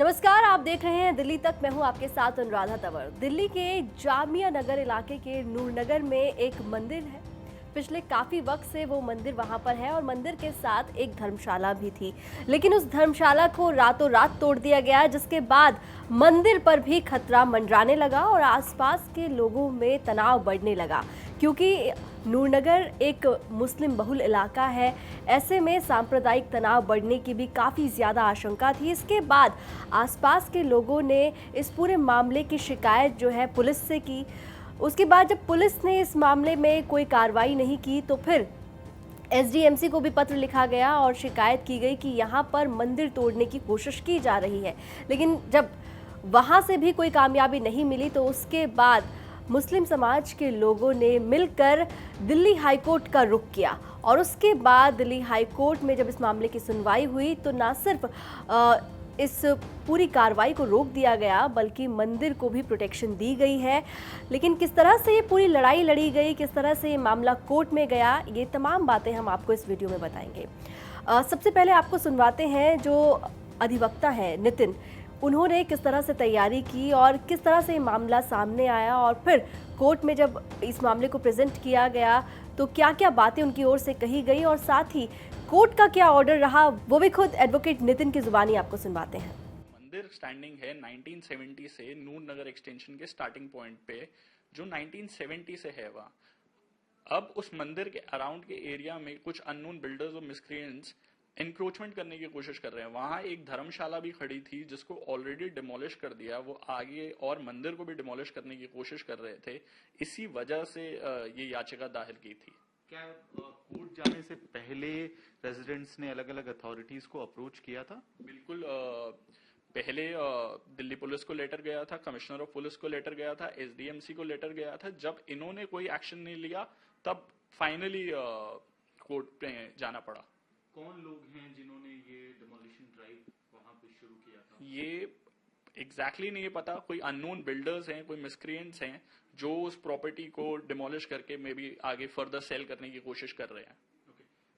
नमस्कार, आप देख रहे हैं दिल्ली तक। मैं हूं आपके साथ अनुराधा तंवर। दिल्ली के जामिया नगर इलाके के नूरनगर में एक मंदिर है। पिछले काफी वक्त से वो मंदिर वहां पर है और मंदिर के साथ एक धर्मशाला भी थी, लेकिन उस धर्मशाला को रातों रात तोड़ दिया गया, जिसके बाद मंदिर पर भी खतरा मंडराने लगा और आसपास के लोगों में तनाव बढ़ने लगा, क्योंकि नूरनगर एक मुस्लिम बहुल इलाका है। ऐसे में सांप्रदायिक तनाव बढ़ने की भी काफ़ी ज़्यादा आशंका थी। इसके बाद आसपास के लोगों ने इस पूरे मामले की शिकायत जो है पुलिस से की। उसके बाद जब पुलिस ने इस मामले में कोई कार्रवाई नहीं की तो फिर एसडीएमसी को भी पत्र लिखा गया और शिकायत की गई कि यहाँ पर मंदिर तोड़ने की कोशिश की जा रही है। लेकिन जब वहाँ से भी कोई कामयाबी नहीं मिली तो उसके बाद मुस्लिम समाज के लोगों ने मिलकर दिल्ली हाईकोर्ट का रुख किया और उसके बाद दिल्ली हाईकोर्ट में जब इस मामले की सुनवाई हुई तो न सिर्फ इस पूरी कार्रवाई को रोक दिया गया बल्कि मंदिर को भी प्रोटेक्शन दी गई है। लेकिन किस तरह से ये पूरी लड़ाई लड़ी गई, किस तरह से ये मामला कोर्ट में गया, ये तमाम बातें हम आपको इस वीडियो में बताएंगे। सबसे पहले आपको सुनवाते हैं जो अधिवक्ता हैं नितिन, उन्होंने किस तरह से तैयारी की और किस तरह से ये मामला सामने आया और फिर कोर्ट में जब इस मामले को प्रेजेंट किया गया तो क्या क्या बातें उनकी ओर से कही गई और साथ ही कोर्ट का क्या ऑर्डर रहा, वो भी खुद एडवोकेट नितिन की जुबानी आपको सुनवाते हैं। मंदिर स्टैंडिंग है 1970 से नूर नगर एक्सटेंशन के स्टार्टिंग पॉइंट पे, जो 1970 से है वहाँ। अब उस मंदिर के अराउंड के एरिया में कुछ अननोन बिल्डर्स और मिसक्रिएंट्स इंक्रोचमेंट करने की कोशिश कर रहे हैं। वहां एक धर्मशाला भी खड़ी थी जिसको ऑलरेडी डिमोलिश कर दिया, वो आगे और मंदिर को भी डिमोलिश करने की कोशिश कर रहे थे। इसी वजह से ये याचिका दाखिल की थी। क्या कोर्ट जाने से पहले रेजिडेंट्स ने अलग अलग अथॉरिटीज को अप्रोच किया था? बिल्कुल। पहले दिल्ली पुलिस को लेटर गया था, कमिश्नर ऑफ पुलिस को लेटर गया था, एसडीएमसी को लेटर गया था। जब इन्होंने कोई एक्शन नहीं लिया तब फाइनली कोर्ट में जाना पड़ा। कौन लोग हैं जिन्होंने ये डिमोलिशन ड्राइव वहां पे शुरू किया था? ये एग्जैक्टली नहीं पता। कोई अननोन बिल्डर्स हैं, कोई मिसक्रिएंट्स हैं जो उस प्रॉपर्टी को डिमोलिश करके मे बी आगे फर्दर सेल करने की कोशिश कर रहे हैं।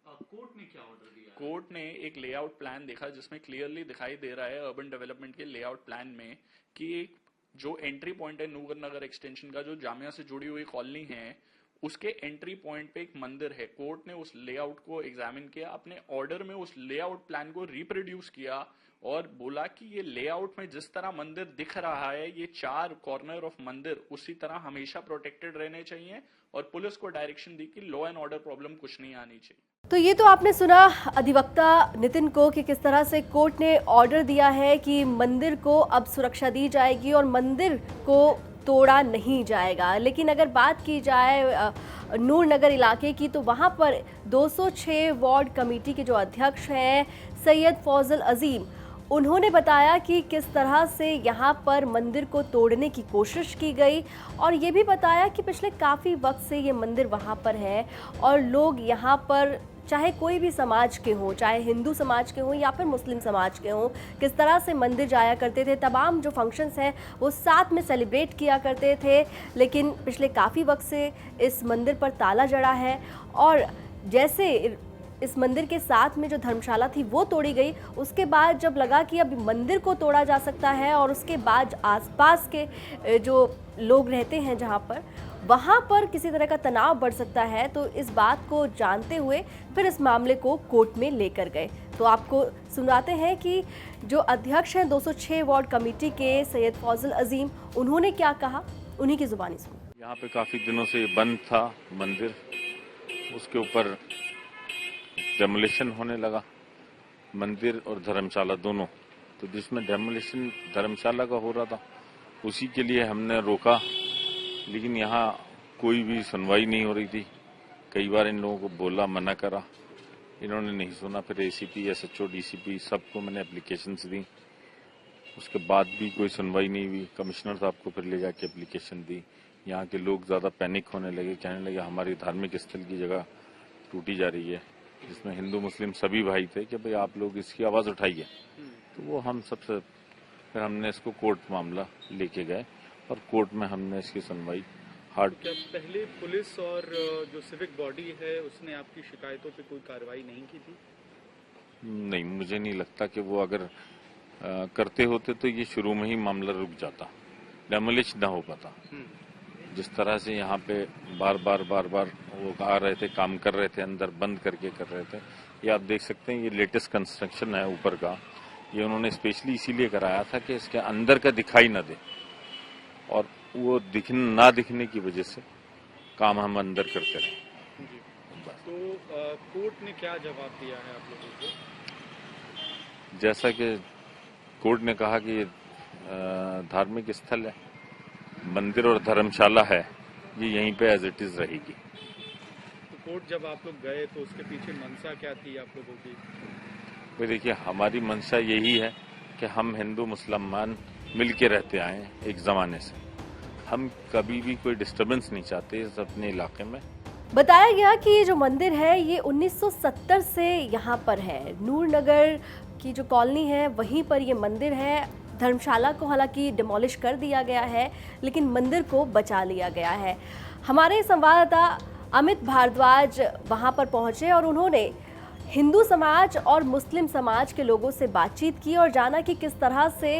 कोर्ट ने क्या ऑर्डर दिया? कोर्ट ने एक लेआउट प्लान देखा जिसमें क्लियरली दिखाई दे रहा है अर्बन डेवलपमेंट के लेआउट प्लान में कि एक जो एंट्री पॉइंट है नूर नगर एक्सटेंशन का, जो जामिया से जुड़ी हुई कॉलोनी है, उसके एंट्री पॉइंट पे एक मंदिर है। कोर्ट ने उस लेआउट को एग्जामिन किया, अपने ऑर्डर में उस लेआउट प्लान को रिप्रोड्यूस किया और बोला कि ये लेआउट में जिस तरह मंदिर दिख रहा है, ये 4 कॉर्नर ऑफ मंदिर उसी तरह हमेशा प्रोटेक्टेड रहने चाहिए और पुलिस को डायरेक्शन दी कि लॉ एंड ऑर्डर प्रॉब्लम कुछ नहीं आनी चाहिए। तो ये तो आपने सुना अधिवक्ता नितिन को कि किस तरह से कोर्ट ने ऑर्डर दिया है कि मंदिर को अब सुरक्षा दी जाएगी और मंदिर को तोड़ा नहीं जाएगा। लेकिन अगर बात की जाए नूर नगर इलाके की तो वहाँ पर 206 वार्ड कमेटी के जो अध्यक्ष हैं सैयद फौजल अजीम, उन्होंने बताया कि किस तरह से यहाँ पर मंदिर को तोड़ने की कोशिश की गई और ये भी बताया कि पिछले काफ़ी वक्त से ये मंदिर वहाँ पर है और लोग यहाँ पर चाहे कोई भी समाज के हों, चाहे हिंदू समाज के हों या फिर मुस्लिम समाज के हों, किस तरह से मंदिर जाया करते थे। तमाम जो फंक्शंस हैं वो साथ में सेलिब्रेट किया करते थे। लेकिन पिछले काफ़ी वक्त से इस मंदिर पर ताला जड़ा है और जैसे इस मंदिर के साथ में जो धर्मशाला थी वो तोड़ी गई, उसके बाद जब लगा कि अब मंदिर को तोड़ा जा सकता है और उसके बाद आसपास के जो लोग रहते हैं जहाँ पर, वहाँ पर किसी तरह का तनाव बढ़ सकता है, तो इस बात को जानते हुए फिर इस मामले को कोर्ट में लेकर गए। तो आपको सुनाते हैं कि जो अध्यक्ष हैं 206 वार्ड कमेटी के सैयद फौजल अजीम, उन्होंने क्या कहा, उन्हीं की जुबानी सुनो। यहाँ पे काफी दिनों से बंद था मंदिर, उसके ऊपर डेमोलिशन होने लगा, मंदिर और धर्मशाला दोनों। तो जिसमें डेमोलिशन धर्मशाला का हो रहा था उसी के लिए हमने रोका, लेकिन यहाँ कोई भी सुनवाई नहीं हो रही थी। कई बार इन लोगों को बोला, मना करा, इन्होंने नहीं सुना। फिर एसीपी, एसएचओ, डीसीपी सबको मैंने एप्लीकेशंस दी, उसके बाद भी कोई सुनवाई नहीं हुई। कमिश्नर साहब को फिर ले जाके एप्लीकेशन दी। यहाँ के लोग ज्यादा पैनिक होने लगे, कहने लगे हमारी धार्मिक स्थल की जगह टूटी जा रही है, जिसमें हिंदू मुस्लिम सभी भाई थे कि भाई आप लोग इसकी आवाज उठाइए। तो वो हम सबसे फिर हमने इसको कोर्ट मामला लेके गए और कोर्ट में हमने इसकी सुनवाई हार्ड। क्या पहले पुलिस और जो सिविक बॉडी है उसने आपकी शिकायतों पे कोई कार्रवाई नहीं की थी? नहीं, मुझे नहीं लगता कि वो अगर करते होते तो ये शुरू में ही मामला रुक जाता, डेमोलिश ना हो पाता। जिस तरह से यहाँ पे बार बार वो आ रहे थे, काम कर रहे थे, अंदर बंद करके कर रहे थे। ये आप देख सकते हैं, ये लेटेस्ट कंस्ट्रक्शन है ऊपर का। ये उन्होंने स्पेशली इसीलिए कराया था कि इसके अंदर का दिखाई ना दे, और वो ना दिखने की वजह से काम हम अंदर करते रहे। तो कोर्ट ने क्या जवाब दिया है आप लोगों को? जैसा कि कोर्ट ने कहा कि ये धार्मिक स्थल है, मंदिर और धर्मशाला है, ये यहीं पे एज इट इज रहेगी। तो कोर्ट जब आप लोग गए तो उसके पीछे मंशा क्या थी आप लोगों की? भाई देखिए, हमारी मंशा यही है कि हम हिंदू मुसलमान मिल के रहते आए हैं एक जमाने से। हम कभी भी कोई डिस्टर्बेंस नहीं चाहते इस अपने इलाके में। बताया गया कि ये जो मंदिर है ये 1970 से यहाँ पर है। नूर नगर की जो कॉलोनी है वहीं पर ये मंदिर है। धर्मशाला को हालांकि डिमोलिश कर दिया गया है, लेकिन मंदिर को बचा लिया गया है। हमारे संवाददाता अमित भारद्वाज वहां पर पहुंचे और उन्होंने हिंदू समाज और मुस्लिम समाज के लोगों से बातचीत की और जाना कि किस तरह से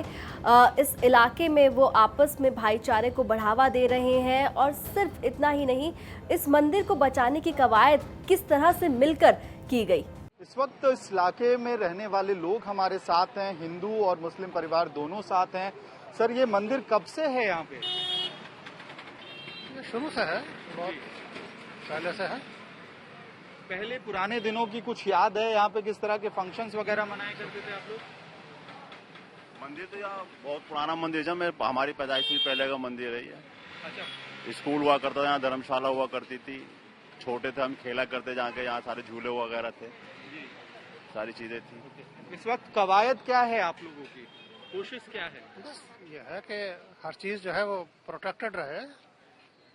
इस इलाके में वो आपस में भाईचारे को बढ़ावा दे रहे हैं, और सिर्फ इतना ही नहीं, इस मंदिर को बचाने की कवायद किस तरह से मिलकर की गई। इस वक्त इस इलाके में रहने वाले लोग हमारे साथ हैं, हिंदू और मुस्लिम परिवार दोनों साथ हैं। सर, ये मंदिर कब से है यहाँ पे? शुरू से है, बहुत पहले से है। पहले पुराने दिनों की कुछ याद है यहाँ पे, किस तरह के फंक्शंस वगैरह मनाए करते थे आप लोग? मंदिर तो यहाँ बहुत पुराना मंदिर है, हमारी पैदाइश से पहले का मंदिर है ये। अच्छा। स्कूल हुआ करता था यहाँ, धर्मशाला हुआ करती थी। छोटे थे हम, खेला करते जाके, यहाँ सारे झूले वगैरह थे, सारी चीजें थी। इस वक्त कवायद क्या है आप लोगों की, कोशिश क्या है? बस ये है कि हर चीज जो है वो प्रोटेक्टेड रहे,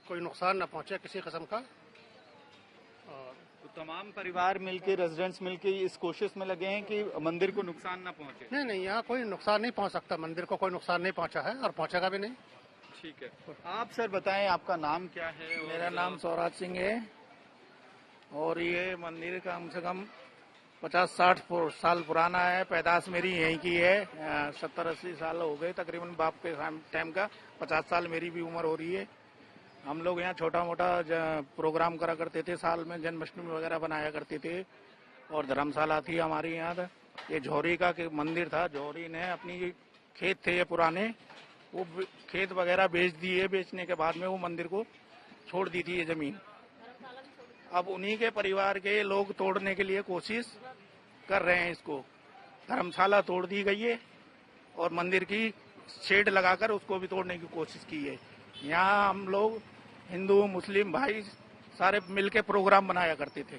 कोई नुकसान न पहुंचे किसी किस्म का। और तो तमाम परिवार मिलके, रेजिडेंट्स मिलके इस कोशिश में लगे हैं कि मंदिर को नुकसान न पहुंचे। नहीं, यहाँ कोई नुकसान नहीं पहुंच सकता, मंदिर को कोई नुकसान नहीं पहुंचा है और पहुंचेगा भी नहीं। ठीक है। आप सर बताएं, आपका नाम क्या है? मेरा नाम सौराज सिंह है, और ये मंदिर कम से कम 50-60 साल पुराना है। पैदाश मेरी यहीं की है, 70-80 साल हो गए तकरीबन बाप के टाइम का। 50 साल मेरी भी उम्र हो रही है। हम लोग यहाँ छोटा मोटा प्रोग्राम करा करते थे, साल में जन्माष्टमी वगैरह बनाया करते थे, और धर्मशाला थी हमारी यहाँ। ये झोरी का मंदिर था, झोरी ने अपनी खेत थे ये पुराने, वो खेत वगैरह बेच दिए। बेचने के बाद में वो मंदिर को छोड़ दी थी ये जमीन। अब उन्हीं के परिवार के लोग तोड़ने के लिए कोशिश कर रहे हैं इसको। धर्मशाला तोड़ दी गई है और मंदिर की शेड लगाकर उसको भी तोड़ने की कोशिश की है। यहाँ हम लोग हिंदू मुस्लिम भाई सारे मिलके प्रोग्राम बनाया करते थे,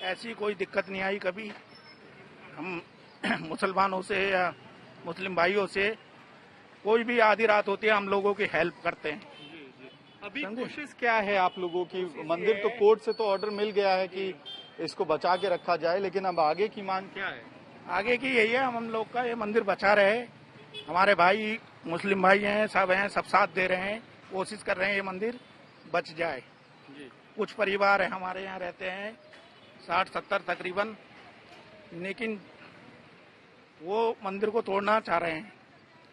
ऐसी कोई दिक्कत नहीं आई कभी। हम मुसलमानों से या मुस्लिम भाइयों से कोई भी आधी रात होती है हम लोगों की हेल्प करते हैं। अभी कोशिश क्या है आप लोगों की? मंदिर तो कोर्ट से तो ऑर्डर मिल गया है कि इसको बचा के रखा जाए, लेकिन अब आगे की मांग क्या है? आगे की यही है, हम लोग का ये मंदिर बचा रहे। हमारे भाई मुस्लिम भाई हैं, सब साथ दे रहे हैं, कोशिश कर रहे हैं ये मंदिर बच जाए। कुछ परिवार है हमारे यहाँ रहते हैं 60-70 तकरीबन, लेकिन वो मंदिर को तोड़ना चाह रहे हैं।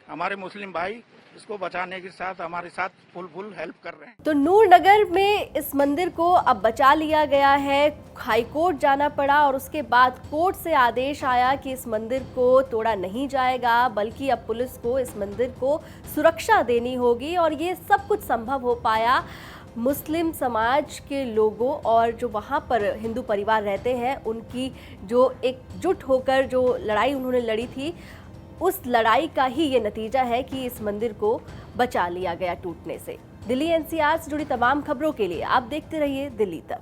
हमारे मुस्लिम भाई इसको बचाने के साथ हमारे साथ फुल हेल्प कर रहे हैं। तो नूर नगर में इस मंदिर को अब बचा लिया गया है। हाई कोर्ट जाना पड़ा और उसके बाद कोर्ट से आदेश आया कि इस मंदिर को तोड़ा नहीं जाएगा, बल्कि अब पुलिस को इस मंदिर को सुरक्षा देनी होगी। और ये सब कुछ संभव हो पाया मुस्लिम समाज के लोगों और जो वहाँ पर हिंदू परिवार रहते हैं उनकी जो एकजुट होकर जो लड़ाई उन्होंने लड़ी थी, उस लड़ाई का ही ये नतीजा है कि इस मंदिर को बचा लिया गया टूटने से। दिल्ली एनसीआर से जुड़ी तमाम खबरों के लिए आप देखते रहिए दिल्ली तक।